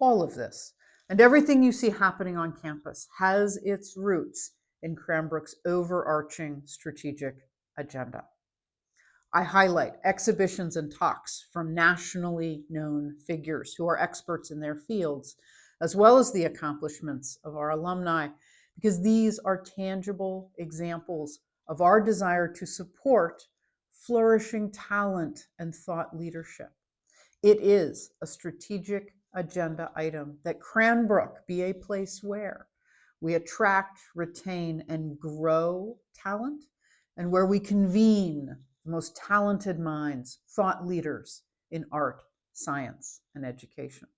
All of this and everything you see happening on campus has its roots in Cranbrook's overarching strategic agenda. I highlight exhibitions and talks from nationally known figures who are experts in their fields, as well as the accomplishments of our alumni, because these are tangible examples of our desire to support flourishing talent and thought leadership. It is a strategic agenda item that Cranbrook be a place where we attract, retain, and grow talent, and where we convene the most talented minds, thought leaders in art, science, and education.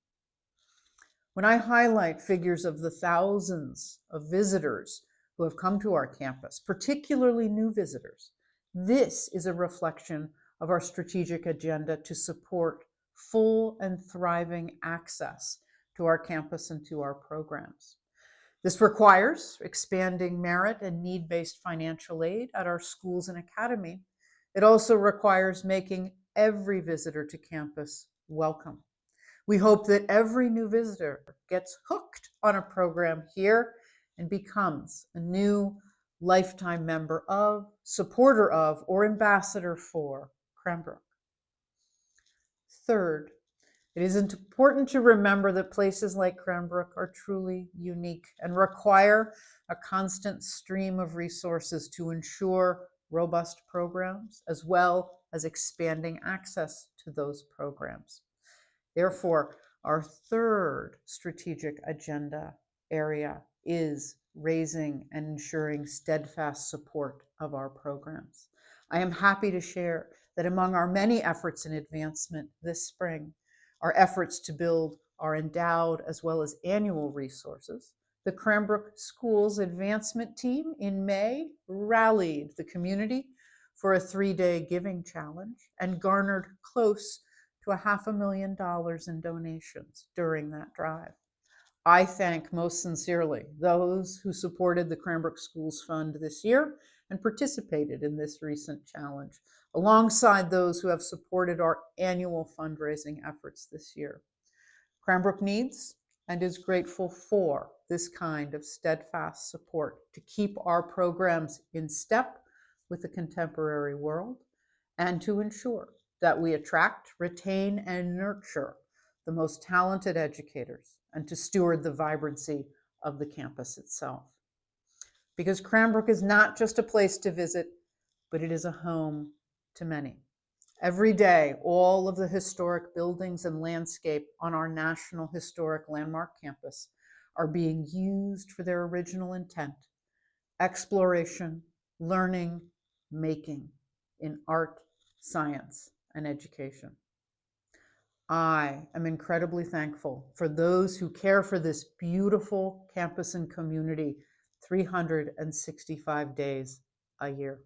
When I highlight figures of the thousands of visitors who have come to our campus, particularly new visitors, this is a reflection of our strategic agenda to support full and thriving access to our campus and to our programs. This requires expanding merit and need-based financial aid at our schools and academy. It also requires making every visitor to campus welcome. We hope that every new visitor gets hooked on a program here and becomes a new lifetime member of, supporter of, or ambassador for Cranbrook. Third, it is important to remember that places like Cranbrook are truly unique and require a constant stream of resources to ensure robust programs, as well as expanding access to those programs. Therefore, our third strategic agenda area is raising and ensuring steadfast support of our programs. I am happy to share that among our many efforts in advancement this spring, our efforts to build our endowed as well as annual resources, the Cranbrook Schools Advancement Team in May rallied the community for a 3-day giving challenge and garnered close to $500,000 in donations during that drive. I thank most sincerely those who supported the Cranbrook Schools Fund this year and participated in this recent challenge, alongside those who have supported our annual fundraising efforts this year. Cranbrook needs and is grateful for this kind of steadfast support to keep our programs in step with the contemporary world and to ensure that we attract, retain, and nurture the most talented educators and to steward the vibrancy of the campus itself. Because Cranbrook is not just a place to visit, but it is a home to many. Every day, all of the historic buildings and landscape on our National Historic Landmark campus are being used for their original intent: exploration, learning, making in art, science, and education. I am incredibly thankful for those who care for this beautiful campus and community 365 days a year.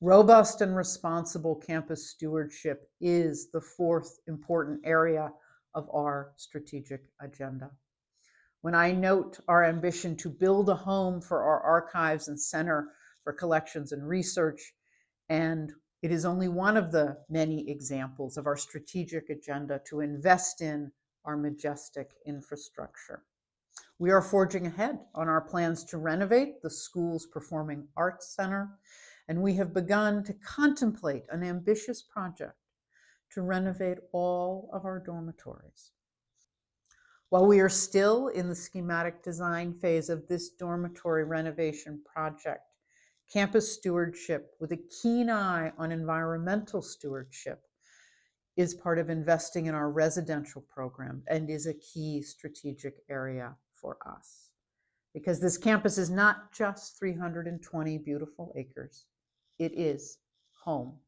Robust and responsible campus stewardship is the fourth important area of our strategic agenda. When I note our ambition to build a home for our archives and center for collections and research, and it is only one of the many examples of our strategic agenda to invest in our majestic infrastructure. We are forging ahead on our plans to renovate the school's Performing Arts Center, and we have begun to contemplate an ambitious project to renovate all of our dormitories. While we are still in the schematic design phase of this dormitory renovation project, campus stewardship with a keen eye on environmental stewardship is part of investing in our residential program and is a key strategic area for us. Because this campus is not just 320 beautiful acres, it is home.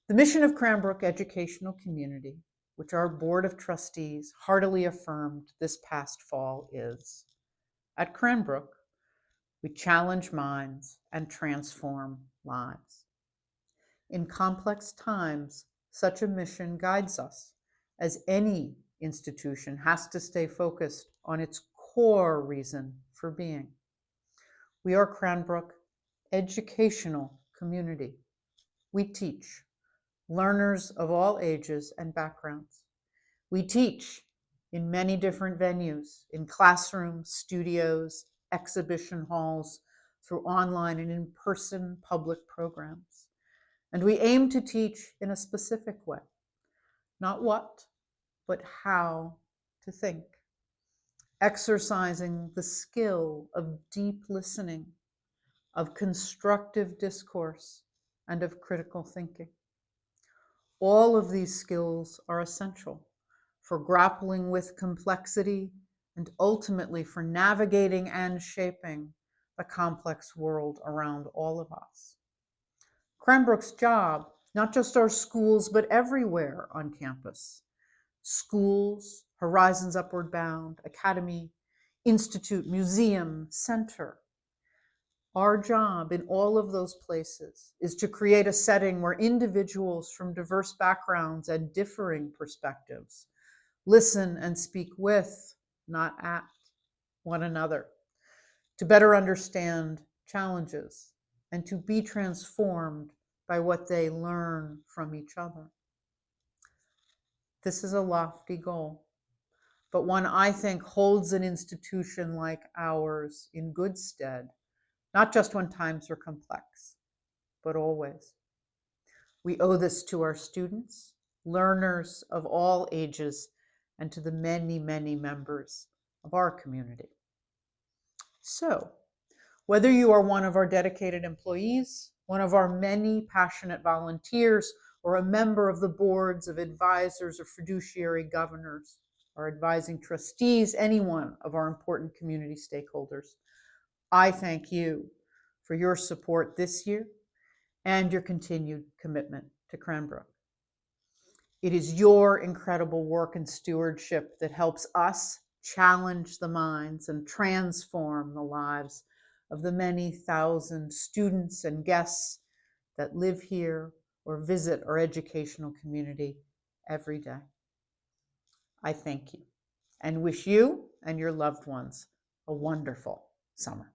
The mission of Cranbrook Educational Community, which our Board of Trustees heartily affirmed this past fall, is: at Cranbrook, we challenge minds and transform lives. In complex times, such a mission guides us, as any institution has to stay focused on its core reason for being. We are Cranbrook Educational Community. We teach learners of all ages and backgrounds. We teach in many different venues, in classrooms, studios, exhibition halls, through online and in-person public programs. And we aim to teach in a specific way, not what, but how to think, exercising the skill of deep listening, of constructive discourse, and of critical thinking. All of these skills are essential for grappling with complexity and ultimately for navigating and shaping the complex world around all of us. Cranbrook's job, not just our schools, but everywhere on campus, schools, Horizons Upward Bound, Academy, Institute, Museum, Center. Our job in all of those places is to create a setting where individuals from diverse backgrounds and differing perspectives listen and speak with, not at, one another, to better understand challenges and to be transformed by what they learn from each other. This is a lofty goal, but one I think holds an institution like ours in good stead, not just when times are complex, but always. We owe this to our students, learners of all ages, and to the many, many members of our community. So, whether you are one of our dedicated employees, one of our many passionate volunteers, or a member of the boards of advisors or fiduciary governors, or advising trustees, any one of our important community stakeholders, I thank you for your support this year and your continued commitment to Cranbrook. It is your incredible work and stewardship that helps us challenge the minds and transform the lives of the many thousand students and guests that live here or visit our educational community every day. I thank you and wish you and your loved ones a wonderful summer.